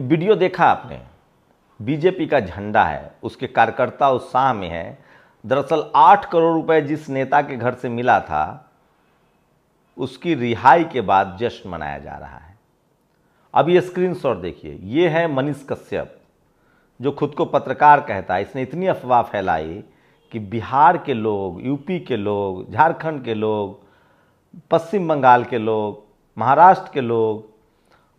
Video देखा आपने, BJP का झंडा है, उसके कार्यकर्ता उत्साह में है। दरअसल 8 करोड़ रुपए जिस नेता के घर से मिला था, उसकी रिहाई के बाद जश्न मनाया जा रहा है। अब ये स्क्रीनशॉट देखिए, ये है मनीष कश्यप, जो खुद को पत्रकार कहता है। इसने इतनी अफवाह फैलाई कि बिहार के लोग, यूपी के लोग, झारखंड के लोग, पश्चिम बंगाल के लोग, महाराष्ट्र के लोग,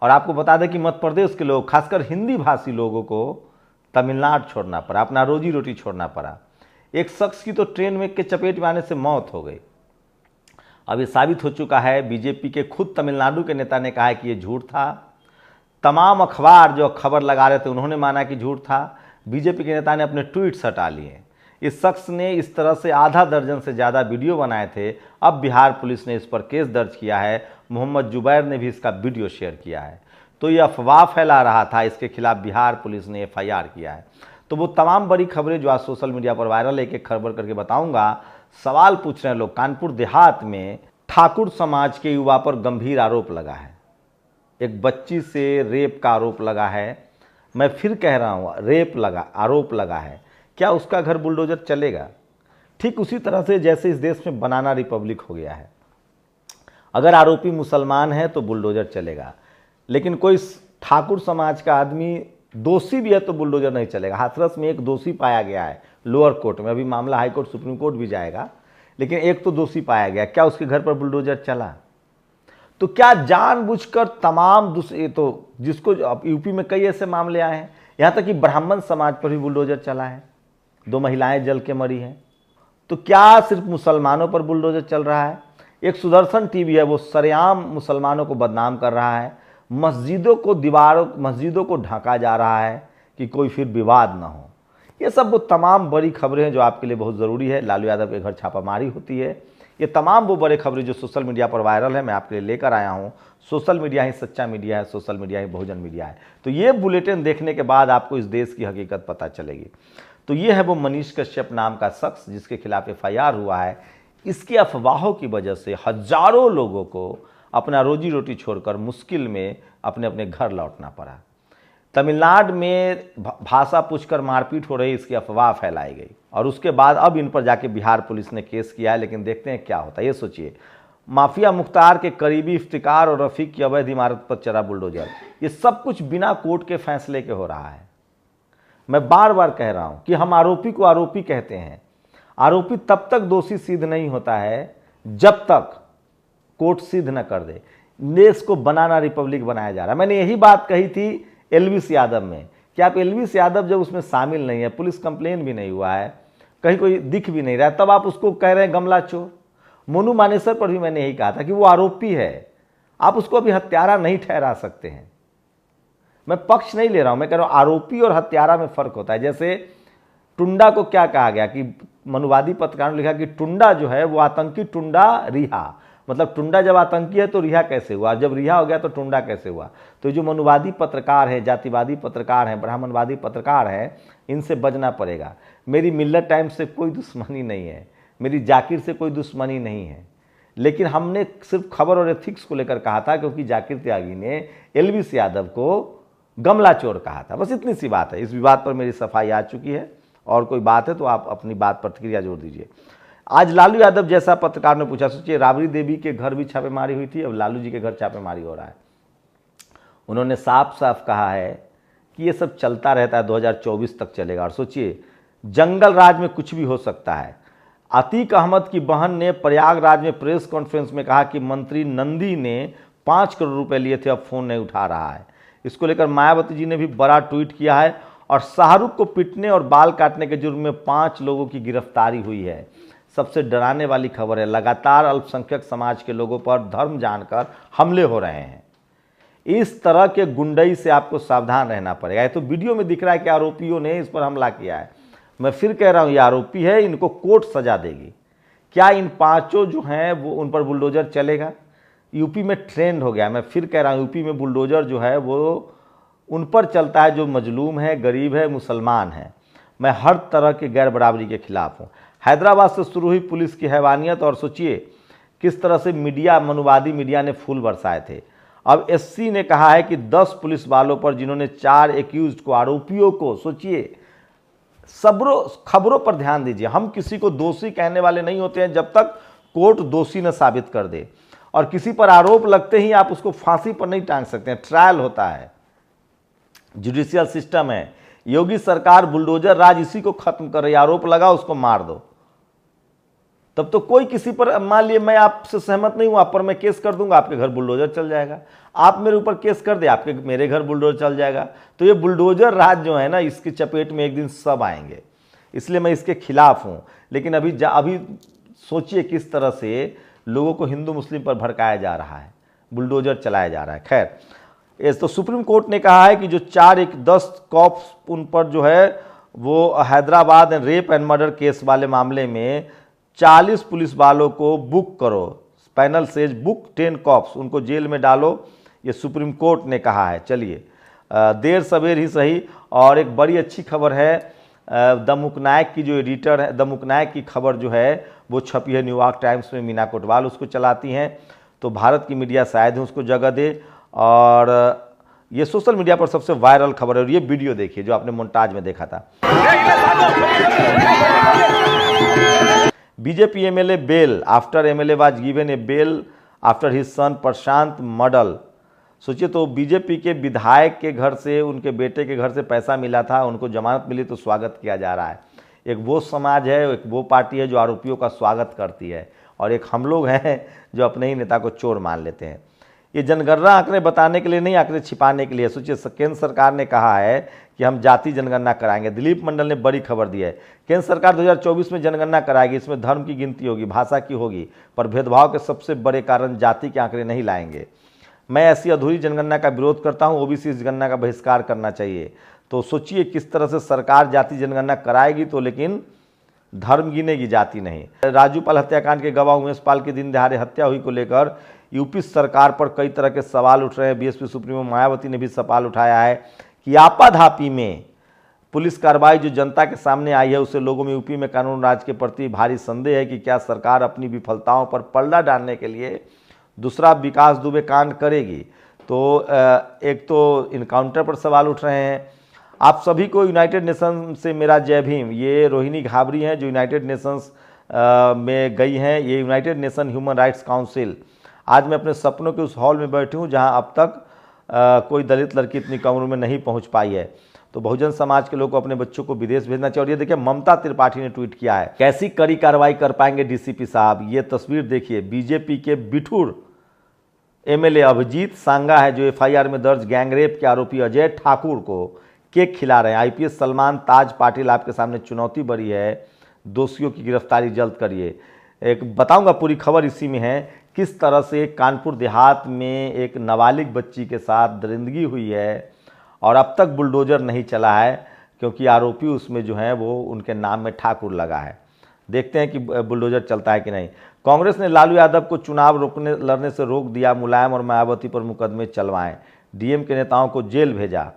और आपको बता दें कि मध्य प्रदेश के लोग, खासकर हिंदी भाषी लोगों को तमिलनाडु छोड़ना पड़ा, अपना रोजी रोटी छोड़ना पड़ा। एक शख्स की तो ट्रेन में के चपेट में आने से मौत हो गई। अब ये साबित हो चुका है, बीजेपी के खुद तमिलनाडु के नेता ने कहा है कि ये झूठ था। तमाम अखबार जो खबर लगा रहे थे उन्होंने माना कि झूठ था। बीजेपी के नेता ने अपने ट्वीट्स हटा लिए। इस शख्स ने इस तरह से आधा दर्जन से ज़्यादा वीडियो बनाए थे। अब बिहार पुलिस ने इस पर केस दर्ज किया है। मोहम्मद जुबैर ने भी इसका वीडियो शेयर किया है। तो ये अफवाह फैला रहा था, इसके खिलाफ बिहार पुलिस ने FIR किया है। तो वो तमाम बड़ी खबरें जो आज सोशल मीडिया पर वायरल है, एक एक खबर करके बताऊंगा। सवाल पूछ रहे हैं लोग, कानपुर देहात में ठाकुर समाज के युवा पर गंभीर आरोप लगा है। एक बच्ची से रेप का आरोप लगा है। मैं फिर कह रहा हूँ, आरोप लगा है। क्या उसका घर बुलडोजर चलेगा? ठीक उसी तरह से जैसे इस देश में बनाना रिपब्लिक हो गया है। अगर आरोपी मुसलमान है तो बुलडोजर चलेगा, लेकिन कोई ठाकुर समाज का आदमी दोषी भी है तो बुलडोजर नहीं चलेगा। हाथरस में एक दोषी पाया गया है लोअर कोर्ट में, अभी मामला हाई कोर्ट सुप्रीम कोर्ट भी जाएगा, लेकिन एक तो दोषी पाया गया। क्या उसके घर पर बुलडोजर चला? तो क्या जानबूझकर तमाम तो जिसको यूपी में कई ऐसे मामले आए हैं, यहाँ तक कि ब्राह्मण समाज पर भी बुलडोजर चला है, 2 महिलाएं जल के मरी हैं। तो क्या सिर्फ मुसलमानों पर बुलडोजर चल रहा है? एक सुदर्शन टीवी है, वो सरेआम मुसलमानों को बदनाम कर रहा है। मस्जिदों को ढका जा रहा है कि कोई फिर विवाद ना हो। ये सब वो तमाम बड़ी खबरें हैं जो आपके लिए बहुत ज़रूरी है। लालू यादव के घर छापामारी होती है। ये तमाम वो बड़े खबरें जो सोशल मीडिया पर वायरल है, मैं आपके लिए लेकर आया हूँ। सोशल मीडिया ही सच्चा मीडिया है, सोशल मीडिया ही बहुजन मीडिया है। तो ये बुलेटिन देखने के बाद आपको इस देश की हकीकत पता चलेगी। तो ये है वो मनीष कश्यप नाम का शख्स जिसके खिलाफ FIR हुआ है। इसकी अफवाहों की वजह से हजारों लोगों को अपना रोजी रोटी छोड़कर मुश्किल में अपने अपने घर लौटना पड़ा। तमिलनाडु में भाषा पूछकर मारपीट हो रही, इसकी अफवाह फैलाई गई, और उसके बाद अब इन पर जाके बिहार पुलिस ने केस किया है। लेकिन देखते हैं क्या होता है। ये सोचिए, माफिया मुख्तार के करीबी इफ्तिकार और रफीक की अवैध इमारत पर चला बुलडोजर। ये सब कुछ बिना कोर्ट के फैसले के हो रहा है। मैं बार बार कह रहा हूं कि हम आरोपी को आरोपी कहते हैं। आरोपी तब तक दोषी सिद्ध नहीं होता है जब तक कोर्ट सिद्ध न कर दे। देश को बनाना रिपब्लिक बनाया जा रहा है। मैंने यही बात कही थी एलविस यादव में कि आप एलविस यादव जब उसमें शामिल नहीं है, पुलिस कंप्लेन भी नहीं हुआ है, कहीं कोई दिख भी नहीं रहा, तब आप उसको कह रहे हैं गमला चोर। मोनू मानेसर पर भी मैंने यही कहा था कि वो आरोपी है, आप उसको अभी हत्यारा नहीं ठहरा सकते हैं। मैं पक्ष नहीं ले रहा हूं, मैं कह रहा हूं आरोपी और हत्यारा में फर्क होता है। जैसे टुंडा को क्या कहा गया कि मनुवादी पत्रकारों ने लिखा कि टुंडा जो है वो आतंकी, टुंडा रिहा, मतलब टुंडा जब आतंकी है तो रिहा कैसे हुआ, जब रिहा हो गया तो टुंडा कैसे हुआ। तो जो मनुवादी पत्रकार हैं, जातिवादी पत्रकार हैं, ब्राह्मणवादी पत्रकार हैं, इनसे बचना पड़ेगा। मेरी मिल्लत टाइम्स से कोई दुश्मनी नहीं है, मेरी जाकिर से कोई दुश्मनी नहीं है, लेकिन हमने सिर्फ खबर और एथिक्स को लेकर कहा था क्योंकि जाकिर त्यागी ने एलविस यादव को गमला चोर कहा था। बस इतनी सी बात है। इस विवाद पर मेरी सफाई आ चुकी है, और कोई बात है तो आप अपनी बात प्रतिक्रिया जोड़ दीजिए। आज लालू यादव जैसा पत्रकार ने पूछा, सोचिए राबड़ी देवी के घर भी छापेमारी हुई थी, अब लालू जी के घर छापेमारी हो रहा है। उन्होंने साफ साफ कहा है कि ये सब चलता रहता है, 2024 तक चलेगा। और सोचिए, जंगल राज में कुछ भी हो सकता है। अतीक अहमद की बहन ने प्रयागराज में प्रेस कॉन्फ्रेंस में कहा कि मंत्री नंदी ने 5 करोड़ रुपए लिए थे, अब फोन नहीं उठा रहा है। इसको लेकर मायावती जी ने भी बड़ा ट्वीट किया है। और शाहरुख को पीटने और बाल काटने के जुर्म में 5 लोगों की गिरफ्तारी हुई है। सबसे डराने वाली खबर है, लगातार अल्पसंख्यक समाज के लोगों पर धर्म जानकर हमले हो रहे हैं। इस तरह के गुंडई से आपको सावधान रहना पड़ेगा। ये तो वीडियो में दिख रहा है कि आरोपियों ने इस पर हमला किया है। मैं फिर कह रहा हूं, ये आरोपी है, इनको कोर्ट सजा देगी। क्या इन 5 जो हैं वो उन पर बुलडोजर चलेगा? यूपी में ट्रेंड हो गया। मैं फिर कह रहा हूं, यूपी में बुलडोजर जो है वो उन पर चलता है जो मजलूम है, गरीब है, मुसलमान है। मैं हर तरह की गैर बराबरी के खिलाफ हूँ। हैदराबाद से शुरू हुई पुलिस की हैवानियत, और सोचिए किस तरह से मीडिया, मनुवादी मीडिया ने फूल बरसाए थे। अब एससी ने कहा है कि 10 पुलिस वालों पर जिन्होंने 4 एक्यूज्ड को, आरोपियों को, सोचिए, खबरों पर ध्यान दीजिए। हम किसी को दोषी कहने वाले नहीं होते हैं जब तक कोर्ट दोषी न साबित कर दे, और किसी पर आरोप लगते ही आप उसको फांसी पर नहीं टांग सकते हैं। ट्रायल होता है, जुडिशियल सिस्टम है। योगी सरकार बुलडोजर राज इसी को खत्म कर रही है। आरोप लगा, उसको मार दो, तब तो कोई किसी पर, मान लिए मैं आपसे सहमत नहीं हूं, आप पर मैं केस कर दूंगा, आपके घर बुलडोजर चल जाएगा। आप मेरे ऊपर केस कर दे, मेरे घर बुलडोजर चल जाएगा। तो ये बुलडोजर राज जो है ना, इसकी चपेट में एक दिन सब आएंगे, इसलिए मैं इसके खिलाफ हूं। लेकिन अभी सोचिए किस तरह से लोगों को हिंदू मुस्लिम पर भड़काया जा रहा है, बुलडोजर चलाया जा रहा है। खैर, तो सुप्रीम कोर्ट ने कहा है कि जो 10 कॉप्स उन पर जो है वो Hyderabad rape and murder case वाले मामले में 40 पुलिस वालों को बुक करो। पैनल सेज बुक 10 कॉप्स, उनको जेल में डालो, ये सुप्रीम कोर्ट ने कहा है। चलिए, देर सवेर ही सही। और एक बड़ी अच्छी खबर है, द मुकनायक की जो एडिटर है, द मुकनायक की खबर जो है वो छपी है न्यूयॉर्क टाइम्स में। मीना कोटवाल उसको चलाती हैं, तो भारत की मीडिया शायद ही उसको जगह दे। और ये सोशल मीडिया पर सबसे वायरल खबर है। और ये वीडियो देखिए जो आपने मोन्टाज में देखा था। BJP MLA bail after MLA was given a bail after his son Prashant murder. सोचिए, तो बीजेपी के विधायक के घर से, उनके बेटे के घर से पैसा मिला था, उनको जमानत मिली तो स्वागत किया जा रहा है। एक वो समाज है, एक वो पार्टी है जो आरोपियों का स्वागत करती है, और एक हम लोग हैं जो अपने ही नेता को चोर मान लेते हैं। ये जनगणना आंकड़े बताने के लिए नहीं, आंकड़े छिपाने के लिए। सोचिए, केंद्र सरकार ने कहा है कि हम जाति जनगणना कराएंगे। दिलीप मंडल ने बड़ी खबर दी है, केंद्र सरकार 2024 में जनगणना कराएगी, इसमें धर्म की गिनती होगी, भाषा की होगी, पर भेदभाव के सबसे बड़े कारण जाति के आंकड़े नहीं लाएंगे। मैं ऐसी अधूरी जनगणना का विरोध करता हूं, ओबीसी इस गणना का बहिष्कार करना चाहिए। तो सोचिए किस तरह से सरकार जाति जनगणना कराएगी तो, लेकिन धर्म गिनेगी, जाति नहीं। राजूपाल हत्याकांड के गवाह उमेश पाल की दिन दहाड़े हत्या हुई को लेकर यूपी सरकार पर कई तरह के सवाल उठ रहे हैं। बीएसपी सुप्रीमो मायावती ने भी सवाल उठाया है कि आपाधापी में पुलिस कार्रवाई जो जनता के सामने आई है, उससे लोगों में यूपी में कानून राज के प्रति भारी संदेह है कि क्या सरकार अपनी विफलताओं पर पलड़ा डालने के लिए दूसरा विकास दुबे कांड करेगी। तो एक तो इनकाउंटर पर सवाल उठ रहे हैं। आप सभी को यूनाइटेड नेशन से मेरा जय भीम। ये रोहिणी घाबरी हैं जो यूनाइटेड नेशंस में गई हैं। ये United nation human rights council. आज मैं अपने सपनों के उस हॉल में बैठी हूँ जहाँ अब तक कोई दलित लड़की इतनी कम उम्र में नहीं पहुँच पाई है। तो बहुजन समाज के लोग को अपने बच्चों को विदेश भेजना चाहिए। और ये देखिए, ममता त्रिपाठी ने ट्वीट किया है, कैसी कड़ी कार्रवाई कर पाएंगे डीसीपी साहब। ये तस्वीर देखिए, बीजेपी के बिठूर एमएलए अभिजीत सांगा है जो एफआईआर में दर्ज गैंगरेप के आरोपी अजय ठाकुर को केक खिला रहे हैं। आईपीएस सलमान ताज पाटिल आपके सामने चुनौती बड़ी है, दोषियों की गिरफ्तारी जल्द करिए। एक बताऊंगा, पूरी खबर इसी में है, किस तरह से कानपुर देहात में एक नाबालिग बच्ची के साथ दरिंदगी हुई है और अब तक बुलडोजर नहीं चला है, क्योंकि आरोपी उसमें जो है वो उनके नाम में ठाकुर लगा है। देखते हैं कि बुलडोजर चलता है कि नहीं। कांग्रेस ने लालू यादव को चुनाव लड़ने से रोक दिया, मुलायम और मायावती पर मुकदमे चलवाएं, डीएम के नेताओं को जेल भेजा,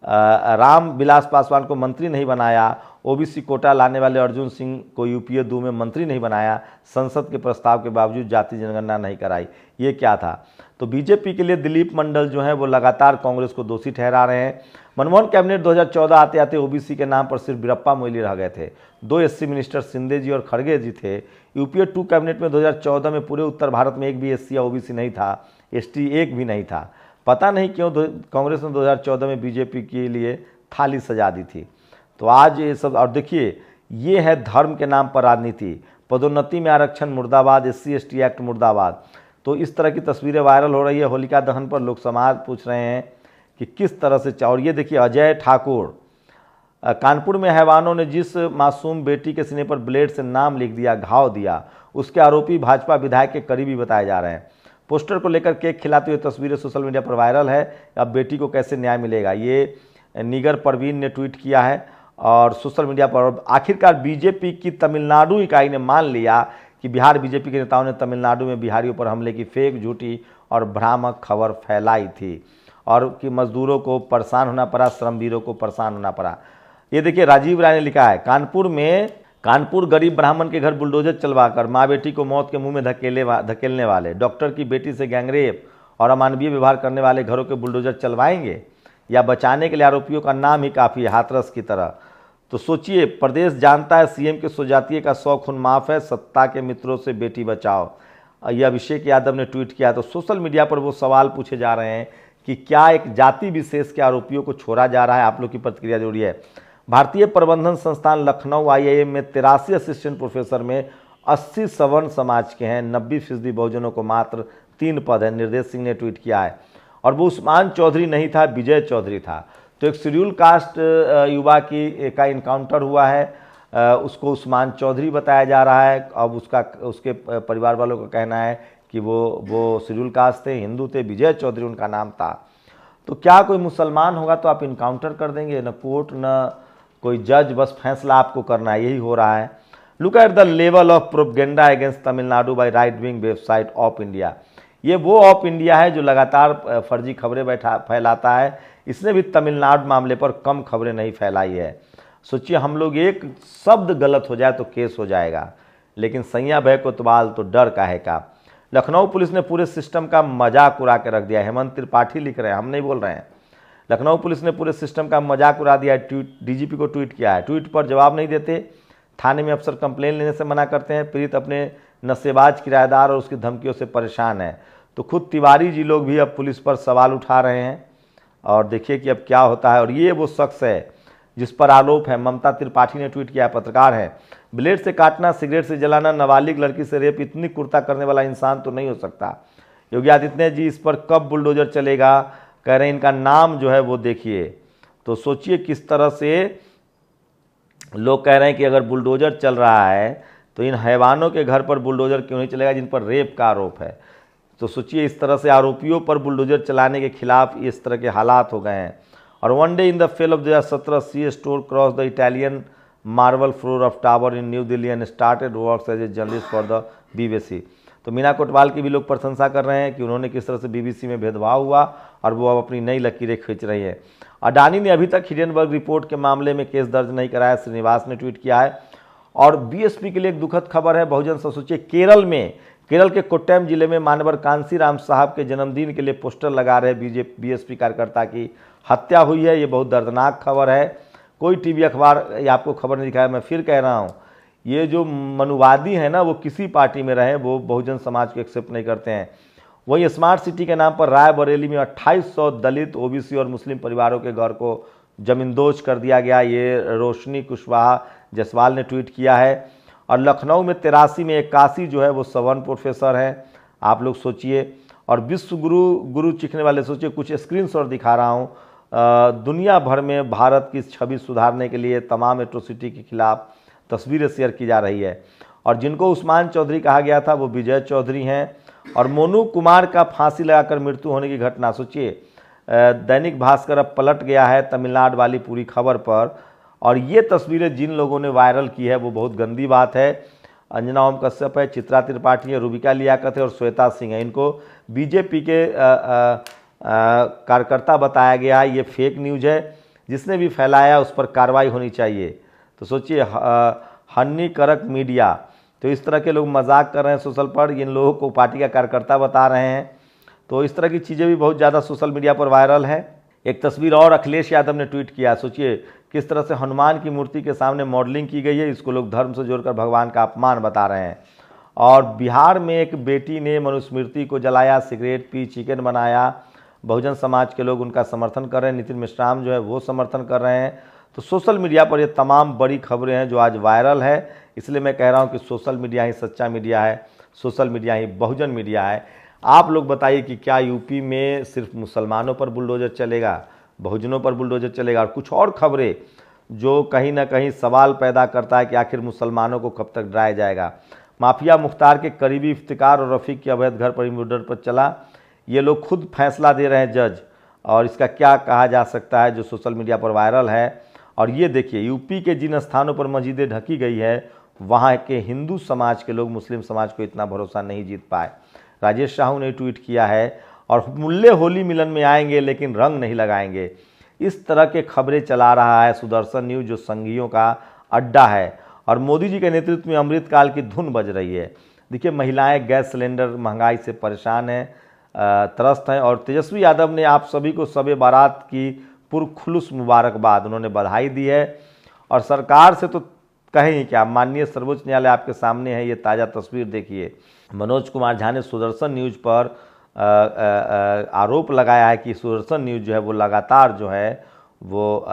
राम विलास पासवान को मंत्री नहीं बनाया, ओबीसी कोटा लाने वाले अर्जुन सिंह को यूपीए 2 में मंत्री नहीं बनाया, संसद के प्रस्ताव के बावजूद जाति जनगणना नहीं कराई। ये क्या था? तो बीजेपी के लिए दिलीप मंडल जो है वो लगातार कांग्रेस को दोषी ठहरा रहे हैं। मनमोहन कैबिनेट 2014 आते आते ओबीसी के नाम पर सिर्फ वीरप्पा मोइली रह गए थे। 2 एससी मिनिस्टर सिंधे जी और खड़गे जी थे। यूपीए 2 कैबिनेट में 2014 में पूरे उत्तर भारत में एक भी एससी या ओबीसी नहीं था, एसटी एक भी नहीं था। पता नहीं क्यों कांग्रेस ने 2014 में बीजेपी के लिए थाली सजा दी थी। तो आज ये सब, और देखिए ये है धर्म के नाम पर राजनीति। पदोन्नति में आरक्षण मुर्दाबाद, एससी एसटी एक्ट मुर्दाबाद। तो इस तरह की तस्वीरें वायरल हो रही है। होलिका दहन पर लोग समाज पूछ रहे हैं कि किस तरह से। और ये देखिए, अजय ठाकुर, कानपुर में हैवानों ने जिस मासूम बेटी के सीने पर ब्लेड से नाम लिख दिया, घाव दिया, उसके आरोपी भाजपा विधायक के करीबी बताए जा रहे हैं। पोस्टर को लेकर केक खिलाते हुए तस्वीरें सोशल मीडिया पर वायरल है। अब बेटी को कैसे न्याय मिलेगा, ये निगर परवीन ने ट्वीट किया है और सोशल मीडिया पर। आखिरकार बीजेपी की तमिलनाडु इकाई ने मान लिया कि बिहार बीजेपी के नेताओं ने तमिलनाडु में बिहारियों पर हमले की फेक, झूठी और भ्रामक खबर फैलाई थी, और कि मजदूरों को परेशान होना पड़ा, श्रमवीरों को परेशान होना पड़ा। ये देखिए, राजीव राय ने लिखा है, कानपुर गरीब ब्राह्मण के घर बुलडोजर चलवाकर माँ बेटी को मौत के मुंह में धकेलने वाले, डॉक्टर की बेटी से गैंगरेप और अमानवीय व्यवहार करने वाले घरों के बुलडोजर चलवाएंगे, या बचाने के लिए आरोपियों का नाम ही काफ़ी है, हाथरस की तरह। तो सोचिए, प्रदेश जानता है सीएम के स्वजातीय का 100 खून माफ है, सत्ता के मित्रों से बेटी बचाओ, ये अभिषेक यादव ने ट्वीट किया। तो सोशल मीडिया पर वो सवाल पूछे जा रहे हैं कि क्या एक जाति विशेष के आरोपियों को छोड़ा जा रहा है। आप लोग की प्रतिक्रिया जरूरी है। भारतीय प्रबंधन संस्थान लखनऊ आईआईएम में 83 असिस्टेंट प्रोफेसर में 80 सवर्ण समाज के हैं, 90% बहुजनों को मात्र 3 पद है, निर्देश सिंह ने ट्वीट किया है। और वो उस्मान चौधरी नहीं था, विजय चौधरी था। तो एक शेड्यूल कास्ट युवा का इनकाउंटर हुआ है, उसको उस्मान चौधरी बताया जा रहा है। अब उसके परिवार वालों का कहना है कि वो शेड्यूल कास्ट थे, हिंदू थे, विजय चौधरी उनका नाम था। तो क्या कोई मुसलमान होगा तो आप इनकाउंटर कर देंगे? न कोर्ट न कोई जज, बस फैसला आपको करना है, यही हो रहा है। Look at the level of propaganda against Tamil Nadu by right wing website of India. ये वो ऑफ इंडिया है जो लगातार फर्जी खबरें फैलाता है। इसने भी तमिलनाडु मामले पर कम खबरें नहीं फैलाई है। सोचिए, हम लोग एक शब्द गलत हो जाए तो केस हो जाएगा, लेकिन सैया भय कोतवाल तो डर काहे का। लखनऊ पुलिस ने पूरे सिस्टम का मजाक उड़ा के रख दिया। हेमंत त्रिपाठी लिख रहे हैं, हम नहीं बोल रहे हैं। लखनऊ पुलिस ने पूरे सिस्टम का मजाक उड़ा दिया है। डीजीपी को ट्वीट किया है, ट्वीट पर जवाब नहीं देते, थाने में अफसर कंप्लेन लेने से मना करते हैं, पीड़ित अपने नशेबाज किराएदार और उसकी धमकियों से परेशान है। तो खुद तिवारी जी लोग भी अब पुलिस पर सवाल उठा रहे हैं, और देखिए कि अब क्या होता है। और ये वो शख्स है जिस पर आरोप है, ममता त्रिपाठी ने ट्वीट किया, पत्रकार है। ब्लेड से काटना, सिगरेट से जलाना, नाबालिग लड़की से रेप, इतनी क्रूरता करने वाला इंसान तो नहीं हो सकता। योगी आदित्यनाथ जी इस पर कब बुलडोजर चलेगा, कह रहे हैं इनका नाम जो है वो देखिए। तो सोचिए किस तरह से लोग कह रहे हैं कि अगर बुलडोजर चल रहा है तो इन हैवानों के घर पर बुलडोजर क्यों नहीं चलेगा जिन पर रेप का आरोप है। तो सोचिए, इस तरह से आरोपियों पर बुलडोजर चलाने के खिलाफ इस तरह के हालात हो गए हैं। और one day in the fall of 2017 she strode cross the Italian marble floor of tower in New Delhi and started works as a journalist for the BBC. तो मीना कोटवाल की भी लोग प्रशंसा कर रहे हैं कि उन्होंने किस तरह से बीबीसी में भेदभाव हुआ और वो अब अपनी नई लकीरें खींच रही है। अडानी ने अभी तक हिडेनबर्ग रिपोर्ट के मामले में केस दर्ज नहीं कराया, श्रीनिवास ने ट्वीट किया है। और बीएसपी के लिए एक दुखद खबर है, बहुजन से सोचिए, केरल के कोट्टयम जिले में मानवर कांसीराम साहब के जन्मदिन के लिए पोस्टर लगा रहे बीएसपी कार्यकर्ता की हत्या हुई है। ये बहुत दर्दनाक खबर है। कोई टीवी अखबार ये आपको खबर नहीं दिखाया। मैं फिर कह रहा हूँ, ये जो मनुवादी हैं ना, वो किसी पार्टी में रहे, वो बहुजन समाज को एक्सेप्ट नहीं करते हैं। वहीं स्मार्ट सिटी के नाम पर रायबरेली में 2800 दलित, ओबीसी और मुस्लिम परिवारों के घर को जमींदोज कर दिया गया। ये रोशनी कुशवाहा जायसवाल ने ट्वीट किया है। और लखनऊ में 83 में 81 जो है वो सवर्ण प्रोफेसर हैं। आप लोग सोचिए। और विश्व गुरु चिखने वाले, सोचिए, कुछ स्क्रीनशॉट दिखा रहा हूँ। दुनिया भर में भारत की छवि सुधारने के लिए तमाम एट्रोसिटी के खिलाफ तस्वीरें शेयर की जा रही है। और जिनको उस्मान चौधरी कहा गया था वो विजय चौधरी हैं। और मोनू कुमार का फांसी लगाकर मृत्यु होने की घटना, सोचिए, दैनिक भास्कर अब पलट गया है तमिलनाडु वाली पूरी खबर पर। और ये तस्वीरें जिन लोगों ने वायरल की है वो बहुत गंदी बात है। अंजना ओम कश्यप है, चित्रा त्रिपाठी है, रूबिका लियाकत है और श्वेता सिंह है। इनको बीजेपी के कार्यकर्ता बताया गया। ये फेक न्यूज़ है, जिसने भी फैलाया उस पर कार्रवाई होनी चाहिए। तो सोचिए, हन्नी करक मीडिया, तो इस तरह के लोग मजाक कर रहे हैं सोशल पर, इन लोगों को पार्टी का कार्यकर्ता बता रहे हैं। तो इस तरह की चीज़ें भी बहुत ज़्यादा सोशल मीडिया पर वायरल है। एक तस्वीर और अखिलेश यादव ने ट्वीट किया। सोचिए किस तरह से हनुमान की मूर्ति के सामने मॉडलिंग की गई है। इसको लोग धर्म से जोड़कर भगवान का अपमान बता रहे हैं। और बिहार में एक बेटी ने मनुस्मृति को जलाया, सिगरेट पी, चिकन बनाया। बहुजन समाज के लोग उनका समर्थन कर रहे हैं, नितिन मिश्राम जो है वो समर्थन कर रहे हैं। तो सोशल मीडिया पर ये तमाम बड़ी खबरें हैं जो आज वायरल है। इसलिए मैं कह रहा हूँ कि सोशल मीडिया ही सच्चा मीडिया है, सोशल मीडिया ही बहुजन मीडिया है। आप लोग बताइए कि क्या यूपी में सिर्फ मुसलमानों पर बुलडोजर चलेगा, बहुजनों पर बुलडोजर चलेगा? और कुछ और खबरें जो कहीं ना कहीं सवाल पैदा करता है कि आखिर मुसलमानों को कब तक डराया जाएगा। माफिया मुख्तार के करीबी इफ्तिकार और रफ़ीक के अवैध घर पर इन्वर्टर पर चला। ये लोग खुद फैसला दे रहे हैं जज, और इसका क्या कहा जा सकता है जो सोशल मीडिया पर वायरल है। और ये देखिए, यूपी के जिन स्थानों पर मस्जिदें ढकी गई है, वहाँ के हिंदू समाज के लोग मुस्लिम समाज को इतना भरोसा नहीं जीत पाए। राजेश साहू ने ट्वीट किया है। और मुल्ले होली मिलन में आएंगे लेकिन रंग नहीं लगाएंगे, इस तरह के खबरें चला रहा है सुदर्शन न्यूज़, जो संघियों का अड्डा है। और मोदी जी के नेतृत्व में अमृतकाल की धुन बज रही है। देखिए, महिलाएं गैस सिलेंडर महंगाई से परेशान हैं। त्रस्त हैं। और तेजस्वी यादव ने आप सभी को शब बारात की पुरखुलूस मुबारकबाद, उन्होंने बधाई दी है। और सरकार से तो कहें क्या, माननीय सर्वोच्च न्यायालय आपके सामने है, ये ताज़ा तस्वीर देखिए। मनोज कुमार झा ने सुदर्शन न्यूज़ पर आरोप लगाया है कि सुदर्शन न्यूज़ जो है वो लगातार जो है वो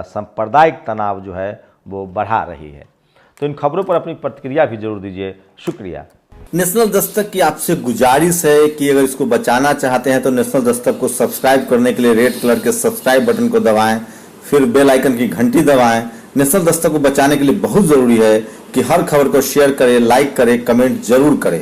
सांप्रदायिक तनाव जो है वो बढ़ा रही है। तो इन खबरों पर अपनी प्रतिक्रिया भी जरूर दीजिए। शुक्रिया। नेशनल दस्तक की आपसे गुजारिश है कि अगर इसको बचाना चाहते हैं तो नेशनल दस्तक को सब्सक्राइब करने के लिए रेड कलर के सब्सक्राइब बटन को दबाएं, फिर बेल आइकन की घंटी दबाएं। नेशनल दस्तक को बचाने के लिए बहुत जरूरी है कि हर खबर को शेयर करें, लाइक करें, कमेंट जरूर करें।